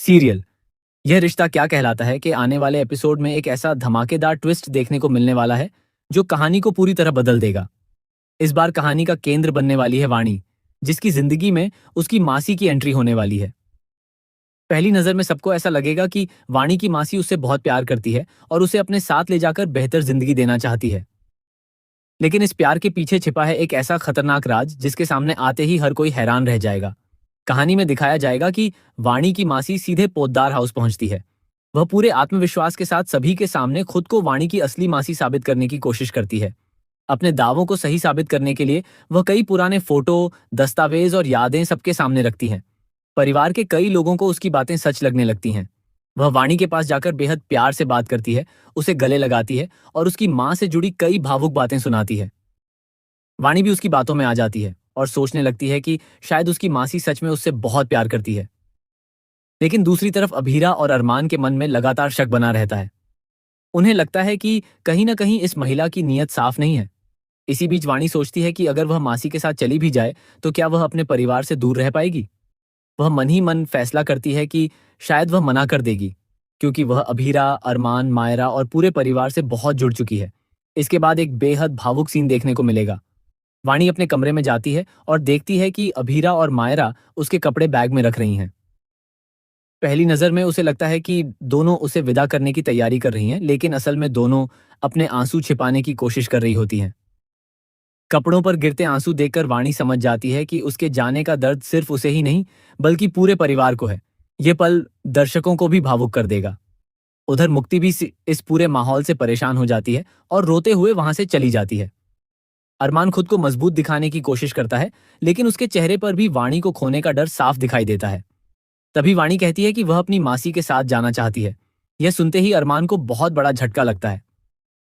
Serial. यह रिश्ता क्या कहलाता है कि आने वाले एपिसोड में एक ऐसा धमाकेदार ट्विस्ट देखने को मिलने वाला है जो कहानी को पूरी तरह बदल देगा। इस बार कहानी का केंद्र बनने वाली है वाणी, जिसकी जिंदगी में उसकी मासी की एंट्री होने वाली है। पहली नजर में सबको ऐसा लगेगा कि वाणी की मासी उससे बहुत प्यार करती है और उसे अपने साथ ले जाकर बेहतर जिंदगी देना चाहती है। लेकिन इस प्यार के पीछे छिपा है एक ऐसा खतरनाक राज जिसके सामने आते ही हर कोई हैरान रह जाएगा। कहानी में दिखाया जाएगा कि वाणी की मासी सीधे पोद्दार हाउस पहुंचती है। वह पूरे आत्मविश्वास के साथ सभी के सामने खुद को वाणी की असली मासी साबित करने की कोशिश करती है। अपने दावों को सही साबित करने के लिए वह कई पुराने फोटो, दस्तावेज और यादें सबके सामने रखती हैं। परिवार के कई लोगों को उसकी बातें सच लगने लगती हैं। वह वाणी के पास जाकर बेहद प्यार से बात करती है, उसे गले लगाती है और उसकी माँ से जुड़ी कई भावुक बातें सुनाती है। वाणी भी उसकी बातों में आ जाती है और सोचने लगती है कि शायद उसकी मासी सच में उससे बहुत प्यार करती है। लेकिन दूसरी तरफ अभीरा और अरमान के मन में लगातार शक बना रहता है। उन्हें लगता है कि कहीं न कहीं इस महिला की नीयत साफ नहीं है। इसी बीच वाणी सोचती है कि अगर वह मासी के साथ चली भी जाए तो क्या वह अपने परिवार से दूर रह पाएगी। वह मन ही मन फैसला करती है कि शायद वह मना कर देगी, क्योंकि वह अभीरा, अरमान, मायरा और पूरे परिवार से बहुत जुड़ चुकी है। इसके बाद एक बेहद भावुक सीन देखने को मिलेगा। वाणी अपने कमरे में जाती है और देखती है कि अभीरा और मायरा उसके कपड़े बैग में रख रही हैं। पहली नजर में उसे लगता है कि दोनों उसे विदा करने की तैयारी कर रही हैं, लेकिन असल में दोनों अपने आंसू छिपाने की कोशिश कर रही होती हैं। कपड़ों पर गिरते आंसू देखकर वाणी समझ जाती है कि उसके जाने का दर्द सिर्फ उसे ही नहीं, बल्कि पूरे परिवार को है। ये पल दर्शकों को भी भावुक कर देगा। उधर मुक्ति भी इस पूरे माहौल से परेशान हो जाती है और रोते हुए वहां से चली जाती है। अरमान खुद को मजबूत दिखाने की कोशिश करता है, लेकिन उसके चेहरे पर भी वाणी को खोने का डर साफ दिखाई देता है। तभी वाणी कहती है कि वह अपनी मासी के साथ जाना चाहती है। यह सुनते ही अरमान को बहुत बड़ा झटका लगता है।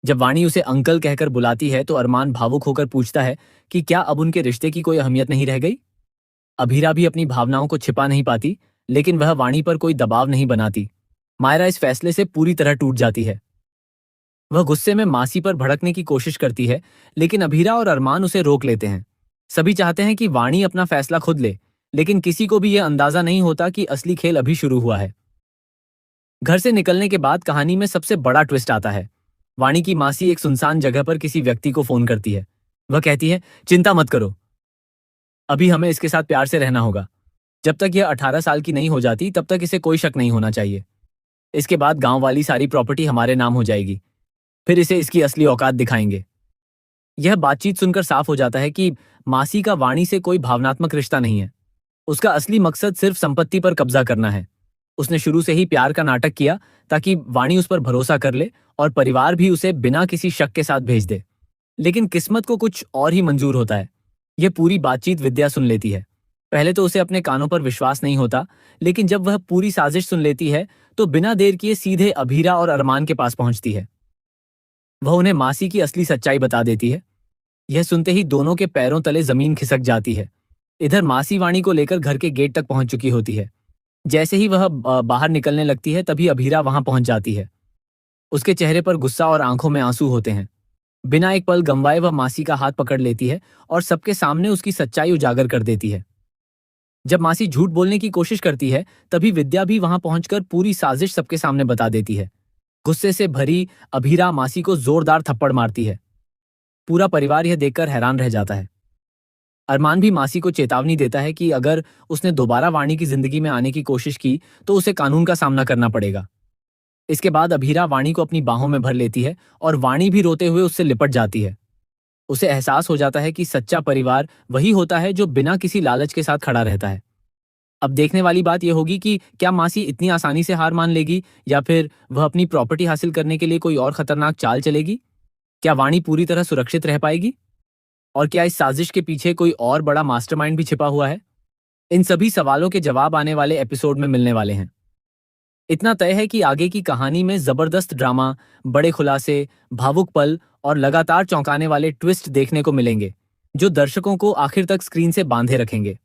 जब वाणी उसे अंकल कहकर बुलाती है तो अरमान भावुक होकर पूछता है कि क्या अब उनके रिश्ते की कोई अहमियत नहीं रह गई। अभीरा भी अपनी भावनाओं को छिपा नहीं पाती, लेकिन वह वाणी पर कोई दबाव नहीं बनाती। मायरा इस फैसले से पूरी तरह टूट जाती है। वह गुस्से में मासी पर भड़कने की कोशिश करती है, लेकिन अभीरा और अरमान उसे रोक लेते हैं। सभी चाहते हैं कि वाणी अपना फैसला खुद ले, लेकिन किसी को भी यह अंदाजा नहीं होता कि असली खेल अभी शुरू हुआ है। घर से निकलने के बाद कहानी में सबसे बड़ा ट्विस्ट आता है। वाणी की मासी एक सुनसान जगह पर किसी व्यक्ति को फोन करती है। वह कहती है, चिंता मत करो, अभी हमें इसके साथ प्यार से रहना होगा। जब तक यह 18 साल की नहीं हो जाती तब तक इसे कोई शक नहीं होना चाहिए। इसके बाद गांव वाली सारी प्रॉपर्टी हमारे नाम हो जाएगी। फिर इसे इसकी असली औकात दिखाएंगे। यह बातचीत सुनकर साफ हो जाता है कि मासी का वाणी से कोई भावनात्मक रिश्ता नहीं है। उसका असली मकसद सिर्फ संपत्ति पर कब्जा करना है। उसने शुरू से ही प्यार का नाटक किया ताकि वाणी उस पर भरोसा कर ले और परिवार भी उसे बिना किसी शक के साथ भेज दे। लेकिन किस्मत को कुछ और ही मंजूर होता है। यह पूरी बातचीत विद्या सुन लेती है। पहले तो उसे अपने कानों पर विश्वास नहीं होता, लेकिन जब वह पूरी साजिश सुन लेती है तो बिना देर किए सीधे अभीरा और अरमान के पास पहुंचती है। वह उन्हें मासी की असली सच्चाई बता देती है। यह सुनते ही दोनों के पैरों तले जमीन खिसक जाती है। इधर मासी वाणी को लेकर घर के गेट तक पहुंच चुकी होती है। जैसे ही वह बाहर निकलने लगती है तभी अभीरा वहां पहुंच जाती है। उसके चेहरे पर गुस्सा और आंखों में आंसू होते हैं। बिना एक पल गंवाए वह मासी का हाथ पकड़ लेती है और सबके सामने उसकी सच्चाई उजागर कर देती है। जब मासी झूठ बोलने की कोशिश करती है तभी विद्या भी वहां पहुंचकर पूरी साजिश सबके सामने बता देती है। गुस्से से भरी अभीरा मासी को जोरदार थप्पड़ मारती है। पूरा परिवार यह देखकर हैरान रह जाता है। अरमान भी मासी को चेतावनी देता है कि अगर उसने दोबारा वाणी की जिंदगी में आने की कोशिश की तो उसे कानून का सामना करना पड़ेगा। इसके बाद अभीरा वाणी को अपनी बाहों में भर लेती है और वाणी भी रोते हुए उससे लिपट जाती है। उसे एहसास हो जाता है कि सच्चा परिवार वही होता है जो बिना किसी लालच के साथ खड़ा रहता है। अब देखने वाली बात यह होगी कि क्या मासी इतनी आसानी से हार मान लेगी या फिर वह अपनी प्रॉपर्टी हासिल करने के लिए कोई और खतरनाक चाल चलेगी। क्या वाणी पूरी तरह सुरक्षित रह पाएगी और क्या इस साजिश के पीछे कोई और बड़ा मास्टरमाइंड भी छिपा हुआ है। इन सभी सवालों के जवाब आने वाले एपिसोड में मिलने वाले हैं। इतना तय है कि आगे की कहानी में जबरदस्त ड्रामा, बड़े खुलासे, भावुक पल और लगातार चौंकाने वाले ट्विस्ट देखने को मिलेंगे, जो दर्शकों को आखिर तक स्क्रीन से बांधे रखेंगे।